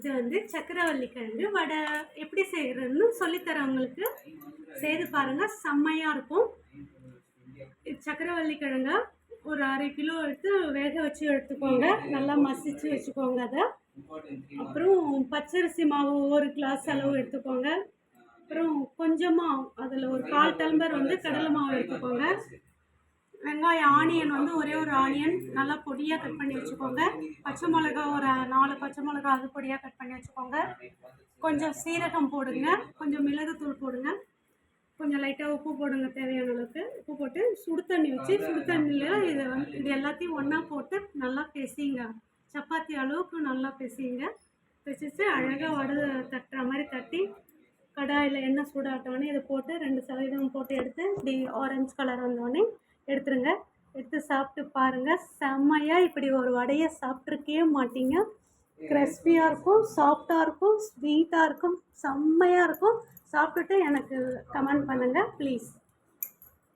இது வந்து சக்கரவள்ளி கிழங்கு வடை எப்படி செய்கிறதுன்னு சொல்லித்தரேன் உங்களுக்கு. செய்து பாருங்கள், செம்மையாக இருக்கும். சக்கரவள்ளி கிழங்க ஒரு 1/2 கிலோ எடுத்து வேக வச்சு எடுத்துக்கோங்க. நல்லா மசிச்சு வச்சுக்கோங்க அதை. அப்புறம் பச்சரிசி மாவு 1 கிளாஸ் அளவு எடுத்துக்கோங்க. அப்புறம் கொஞ்சமாக அதில் ஒரு 1/4 டம்ளர் வந்து கடலை மாவு எடுத்துக்கோங்க. வெங்காயம், ஆனியன் வந்து ஒரே ஒரு ஆனியன் நல்லா பொடியாக கட் பண்ணி வச்சுக்கோங்க. பச்சை மிளகா ஒரு 4 பச்சை மிளகா அது பொடியாக கட் பண்ணி வச்சுக்கோங்க. கொஞ்சம் சீரகம் போடுங்க, கொஞ்சம் மிளகுத்தூள் போடுங்க, கொஞ்சம் லைட்டாக உப்பு போடுங்க, தேவையான அளவுக்கு உப்பு போட்டு சுடு தண்ணி வச்சு சுடு தண்ணியில் இது எல்லாத்தையும் ஒன்றா போட்டு நல்லா பிசைங்க. சப்பாத்தி அளவுக்கு நல்லா பிசைங்க. பிசைச்சு அழகாக வடை தட்டுற மாதிரி தட்டி கடாயில் எண்ணெய் சூடாட்டோடனே இதை போட்டு 2% போட்டு எடுத்து இப்படி ஆரஞ்சு கலர் வந்தோடனே எடுத்துருங்க. எடுத்து சாப்பிட்டு பாருங்கள், செம்மையாக. இப்படி ஒரு வடையை சாப்பிட்ருக்கவே மாட்டீங்க. கிறிஸ்பியாக இருக்கும், சாஃப்டாக இருக்கும், ஸ்வீட்டாக இருக்கும், செம்மையாக இருக்கும். சாப்பிட்டுட்டு எனக்கு கமெண்ட் பண்ணுங்கள் ப்ளீஸ்.